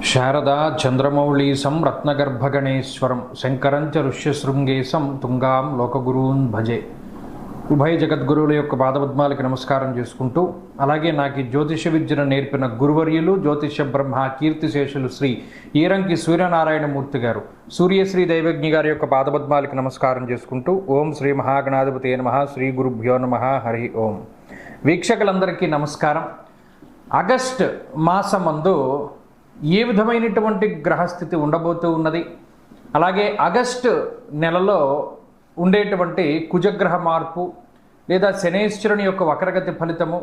శారదా చంద్రమౌళీసం రత్నగర్భగణేశ్వరం శంకరంచ ఋష్యశృంగేశం తుంగాం లోకగురూన్ భజే. ఉభయ జగద్గురువుల యొక్క పాదపద్మాలకి నమస్కారం చేసుకుంటూ, అలాగే నాకు ఈ జ్యోతిష విద్యను నేర్పిన గురువర్యులు జ్యోతిష బ్రహ్మ కీర్తిశేషులు శ్రీ ఈరంకి సూర్యనారాయణమూర్తి గారు, సూర్యశ్రీ దైవజ్ఞి గారి యొక్క పాదపద్మాలకి నమస్కారం చేసుకుంటూ, ఓం శ్రీ మహాగణాధిపతే నమః, శ్రీ గురుభ్యో నమః, హరి ఓం. వీక్షకులందరికీ నమస్కారం. ఆగస్ట్ మాసమందు ఏ విధమైనటువంటి గ్రహస్థితి ఉండబోతూ ఉన్నది, అలాగే ఆగస్టు నెలలో ఉండేటువంటి కుజగ్రహ మార్పు లేదా శనేశ్వరుని యొక్క వక్రగతి ఫలితము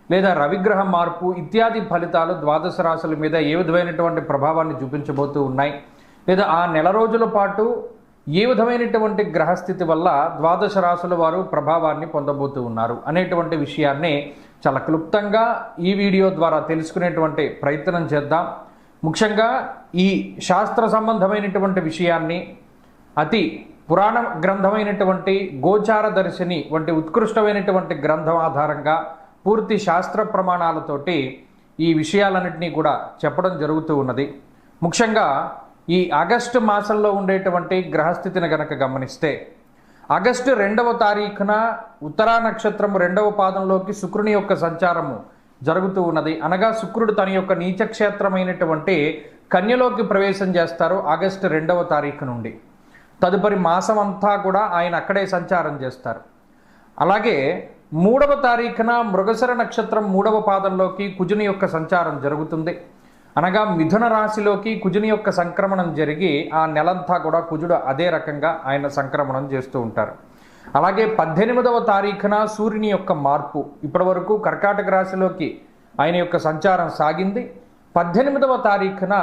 లేదా రవిగ్రహ మార్పు ఇత్యాది ఫలితాలు ద్వాదశ రాశుల మీద ఏ విధమైనటువంటి ప్రభావాన్ని చూపించబోతూ ఉన్నాయి, లేదా ఆ నెల రోజుల పాటు ఏ విధమైనటువంటి గ్రహస్థితి వల్ల ద్వాదశ రాశుల వారు ప్రభావాన్ని పొందబోతూ ఉన్నారు అనేటువంటి విషయాన్ని చాలా క్లుప్తంగా ఈ వీడియో ద్వారా తెలుసుకునేటువంటి ప్రయత్నం చేద్దాం. ముఖ్యంగా ఈ శాస్త్ర సంబంధమైనటువంటి విషయాన్ని అతి పురాణ గ్రంథమైనటువంటి గోచార దర్శిని వంటి ఉత్కృష్టమైనటువంటి గ్రంథం ఆధారంగా పూర్తి శాస్త్ర ప్రమాణాలతోటి ఈ విషయాలన్నింటినీ కూడా చెప్పడం జరుగుతూ ఉన్నది. ముఖ్యంగా ఈ ఆగస్టు మాసంలో ఉండేటువంటి గ్రహస్థితిని గనక గమనిస్తే, ఆగస్టు 2వ తారీఖున ఉత్తరా నక్షత్రం 2వ పాదంలోకి శుక్రుని యొక్క సంచారము జరుగుతూ ఉన్నది. అనగా శుక్రుడు తన యొక్క నీచక్షేత్రమైనటువంటి కన్యలోకి ప్రవేశం చేస్తారు ఆగస్టు 2వ తారీఖు నుండి. తదుపరి మాసం అంతా కూడా ఆయన అక్కడే సంచారం చేస్తారు. అలాగే 3వ తారీఖున మృగశిర నక్షత్రం 3వ పాదంలోకి కుజుని యొక్క సంచారం జరుగుతుంది. అనగా మిథున రాశిలోకి కుజుని యొక్క సంక్రమణం జరిగి ఆ నెలంతా కూడా కుజుడు అదే రకంగా ఆయన సంక్రమణం చేస్తూ ఉంటారు. అలాగే 18వ తారీఖున సూర్యుని యొక్క మార్పు, ఇప్పటి వరకు కర్కాటక రాశిలోకి ఆయన యొక్క సంచారం సాగింది. 18వ తారీఖున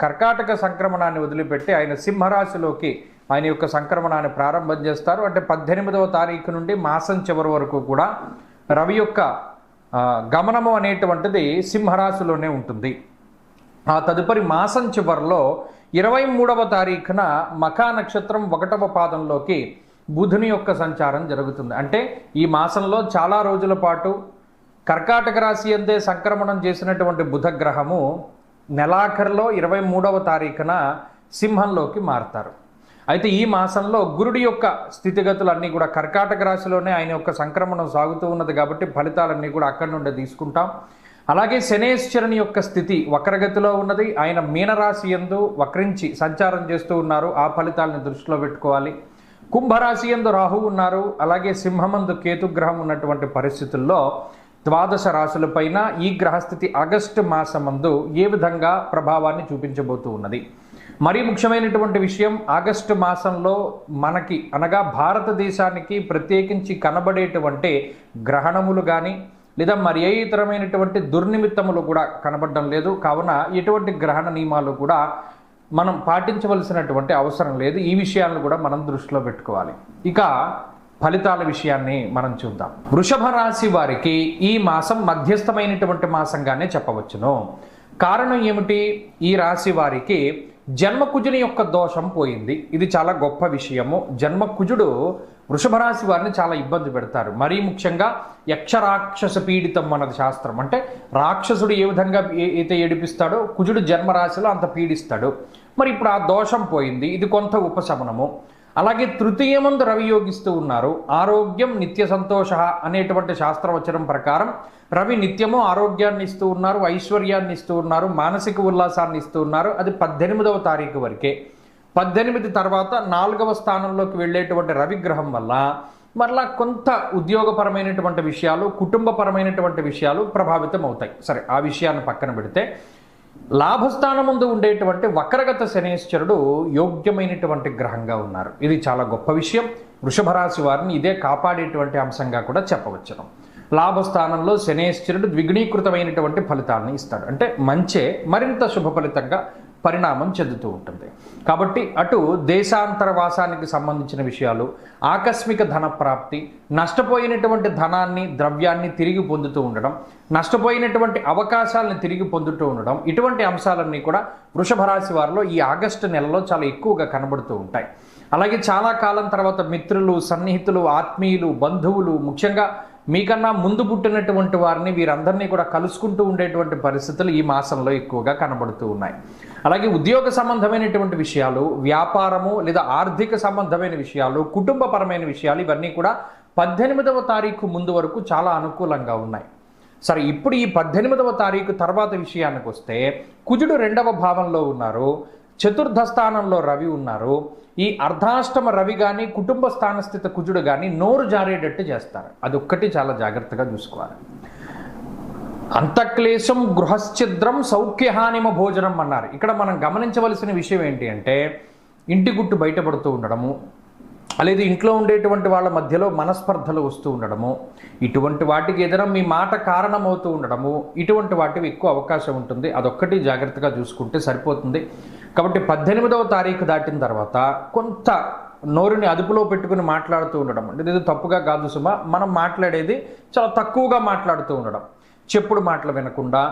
కర్కాటక సంక్రమణాన్ని వదిలిపెట్టి ఆయన సింహరాశిలోకి ఆయన యొక్క సంక్రమణాన్ని ప్రారంభం చేస్తారు. అంటే 18వ తారీఖు నుండి మాసం చివరి వరకు కూడా రవి యొక్క గమనము అనేటువంటిది సింహరాశిలోనే ఉంటుంది. ఆ తదుపరి మాసం చివరిలో 23వ తారీఖున మఖా నక్షత్రం 1వ పాదంలోకి బుధుని యొక్క సంచారం జరుగుతుంది. అంటే ఈ మాసంలో చాలా రోజుల పాటు కర్కాటక రాశి అందే సంక్రమణం చేసినటువంటి బుధగ్రహము నెలాఖరులో 23వ తారీఖున సింహంలోకి మారుతారు. అయితే ఈ మాసంలో గురుడి యొక్క స్థితిగతులన్నీ కూడా కర్కాటక రాశిలోనే ఆయన యొక్క సంక్రమణం సాగుతూ ఉన్నది కాబట్టి ఫలితాలన్నీ కూడా అక్కడి నుండి తీసుకుంటాం. అలాగే శనేశ్వరుని యొక్క స్థితి వక్రగతిలో ఉన్నది. ఆయన మీనరాశి యందు వక్రించి సంచారం చేస్తూ ఉన్నారు. ఆ ఫలితాలను దృష్టిలో పెట్టుకోవాలి. కుంభరాశి యందు రాహు ఉన్నారు. అలాగే సింహమందు కేతుగ్రహం ఉన్నటువంటి పరిస్థితుల్లో ద్వాదశ రాశులపైన ఈ గ్రహస్థితి ఆగస్టు మాసమందు ఏ విధంగా ప్రభావాన్ని చూపించబోతూ ఉన్నది. మరీ ముఖ్యమైనటువంటి విషయం, ఆగస్టు మాసంలో మనకి అనగా భారతదేశానికి ప్రత్యేకించి కనబడేటువంటి గ్రహణములు కానీ లేదా మరి ఏ ఇతరమైనటువంటి దుర్నిమిత్తములు కూడా కనబడడం లేదు. కావున ఎటువంటి గ్రహణ నియమాలు కూడా మనం పాటించవలసినటువంటి అవసరం లేదు. ఈ విషయాలను కూడా మనం దృష్టిలో పెట్టుకోవాలి. ఇక ఫలితాల విషయాన్ని మనం చూద్దాం. వృషభ రాశి వారికి ఈ మాసం మధ్యస్థమైనటువంటి మాసంగానే చెప్పవచ్చును. కారణం ఏమిటి? ఈ రాశి వారికి జన్మకుజుని యొక్క దోషం పోయింది. ఇది చాలా గొప్ప విషయము. జన్మకుజుడు వృషభ రాశి వారిని చాలా ఇబ్బంది పెడతారు. మరీ ముఖ్యంగా యక్షరాక్షస పీడితం అన్నది శాస్త్రం. అంటే రాక్షసుడు ఏ విధంగా అయితే ఏడిపిస్తాడో కుజుడు జన్మరాశిలో అంత పీడిస్తాడు. మరి ఇప్పుడు ఆ దోషం పోయింది. ఇది కొంత ఉపశమనము. అలాగే తృతీయమందు రవి యోగిస్తూ ఉన్నారు. ఆరోగ్యం నిత్య సంతోష అనేటువంటి శాస్త్రవచనం ప్రకారం రవి నిత్యము ఆరోగ్యాన్ని ఇస్తూ ఉన్నారు, ఐశ్వర్యాన్ని ఇస్తూ ఉన్నారు, మానసిక ఉల్లాసాన్ని ఇస్తూ ఉన్నారు. అది 18వ తారీఖు వరకే. 18 తర్వాత 4వ స్థానంలోకి వెళ్ళేటువంటి రవిగ్రహం వల్ల మరలా కొంత ఉద్యోగపరమైనటువంటి విషయాలు, కుటుంబపరమైనటువంటి విషయాలు ప్రభావితం అవుతాయి. సరే, ఆ విషయాన్ని పక్కన పెడితే లాభస్థానం ముందు ఉండేటువంటి వక్రగత శనేశ్వరుడు యోగ్యమైనటువంటి గ్రహంగా ఉన్నారు. ఇది చాలా గొప్ప విషయం. వృషభ రాశి వారిని ఇదే కాపాడేటువంటి అంశంగా కూడా చెప్పవచ్చును. లాభస్థానంలో శనేశ్వరుడు ద్విగుణీకృతమైనటువంటి ఫలితాలను ఇస్తాడు. అంటే మంచే మరింత శుభ ఫలితంగా పరిణామం చెందుతూ ఉంటుంది. కాబట్టి అటు దేశాంతర వాసానికి సంబంధించిన విషయాలు, ఆకస్మిక ధన ప్రాప్తి, నష్టపోయినటువంటి ధనాన్ని ద్రవ్యాన్ని తిరిగి పొందుతూ ఉండడం, నష్టపోయినటువంటి అవకాశాలను తిరిగి పొందుతూ ఉండడం, ఇటువంటి అంశాలన్నీ కూడా వృషభ రాశి వారిలో ఈ ఆగస్టు నెలలో చాలా ఎక్కువగా కనబడుతూ ఉంటాయి. అలాగే చాలా కాలం తర్వాత మిత్రులు, సన్నిహితులు, ఆత్మీయులు, బంధువులు, ముఖ్యంగా మీకన్నా ముందు పుట్టినటువంటి వారిని వీరందరినీ కూడా కలుసుకుంటూ ఉండేటువంటి పరిస్థితులు ఈ మాసంలో ఎక్కువగా కనబడుతూ ఉన్నాయి. అలాగే ఉద్యోగ సంబంధమైనటువంటి విషయాలు, వ్యాపారము లేదా ఆర్థిక సంబంధమైన విషయాలు, కుటుంబపరమైన విషయాలు ఇవన్నీ కూడా 18వ తారీఖు ముందు వరకు చాలా అనుకూలంగా ఉన్నాయి. సరే, ఇప్పుడు ఈ 18వ తారీఖు తర్వాత విషయానికి వస్తే కుజుడు 2వ భావంలో ఉన్నారు, చతుర్థ స్థానంలో రవి ఉన్నారు. ఈ అర్ధాష్టమ రవి కానీ కుటుంబ స్థానస్థిత కుజుడు కానీ నోరు జారేటట్టు చేస్తారు. అదొక్కటి చాలా జాగ్రత్తగా చూసుకోవాలి. అంతఃక్లేశం గృహశ్చిద్రం సౌఖ్యహానిమ భోజనం అన్నారు. ఇక్కడ మనం గమనించవలసిన విషయం ఏంటి అంటే ఇంటి గుట్టు బయటపడుతూ ఉండడము, లేదా ఇంట్లో ఉండేటువంటి వాళ్ళ మధ్యలో మనస్పర్ధలు వస్తూ ఉండడము, ఇటువంటి వాటికి ఏదైనా మీ మాట కారణమవుతూ ఉండడము, ఇటువంటి వాటికి ఎక్కువ అవకాశం ఉంటుంది. అదొక్కటి జాగ్రత్తగా చూసుకుంటే సరిపోతుంది. కాబట్టి 18వ తారీఖు దాటిన తర్వాత కొంత నోరుని అదుపులో పెట్టుకుని మాట్లాడుతూ ఉండడం, అంటే ఇది తప్పుగా కాదు సుమా, మనం మాట్లాడేది చాలా తక్కువగా మాట్లాడుతూ ఉండడం, చెప్పుడు మాటలు వినకుండా,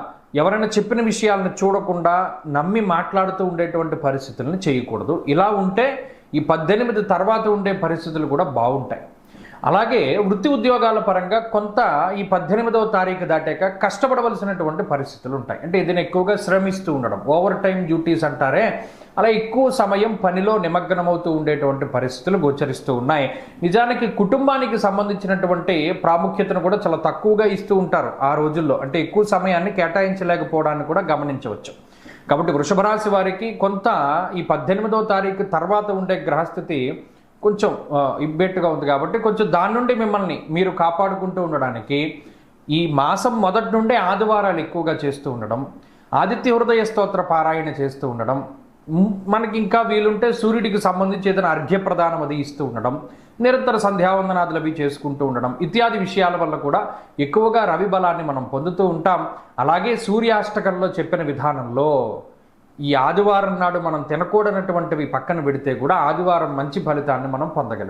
ఎవరైనా చెప్పిన విషయాలను చూడకుండా నమ్మి మాట్లాడుతూ ఉండేటువంటి పరిస్థితులను చేయకూడదు. ఇలా ఉంటే ఈ 18 తర్వాత ఉండే పరిస్థితులు కూడా బాగుంటాయి. అలాగే వృత్తి ఉద్యోగాల పరంగా కొంత ఈ 18వ తారీఖు దాటాక కష్టపడవలసినటువంటి పరిస్థితులు ఉంటాయి. అంటే ఏదైనా ఎక్కువగా శ్రమిస్తూ ఉండడం, ఓవర్ టైం డ్యూటీస్ అంటారే, అలా ఎక్కువ సమయం పనిలో నిమగ్నమవుతూ ఉండేటువంటి పరిస్థితులు గోచరిస్తూ ఉన్నాయి. నిజానికి కుటుంబానికి సంబంధించినటువంటి ప్రాముఖ్యతను కూడా చాలా తక్కువగా ఇస్తూ ఉంటారు ఆ రోజుల్లో, అంటే ఎక్కువ సమయాన్ని కేటాయించలేకపోవడాన్ని కూడా గమనించవచ్చు. కాబట్టి వృషభ రాశి వారికి కొంత ఈ 18వ తారీఖు తర్వాత ఉండే గ్రహస్థితి కొంచెం ఇబ్బెట్టుగా ఉంది. కాబట్టి కొంచెం దాని నుండి మిమ్మల్ని మీరు కాపాడుకుంటూ ఉండడానికి ఈ మాసం మొదటి నుండే ఆదివారాలు ఎక్కువగా చేస్తూ ఉండడం, ఆదిత్య హృదయ స్తోత్ర పారాయణ చేస్తూ ఉండడం, మనకి ఇంకా వీలుంటే సూర్యుడికి సంబంధించి ఏదైనా అర్ఘ్యప్రదానం అది ఇస్తూ ఉండడం, నిరంతర సంధ్యావందనాదులు అవి చేసుకుంటూ ఉండడం ఇత్యాది విషయాల వల్ల కూడా ఎక్కువగా రవి బలాన్ని మనం పొందుతూ ఉంటాం. అలాగే సూర్యాష్టకంలో చెప్పిన విధానంలో ఈ ఆదివారం నాడు మనం తినకూడనటువంటివి పక్కన పెడితే కూడా ఆదివారం మంచి ఫలితాన్ని మనం పొందగలం.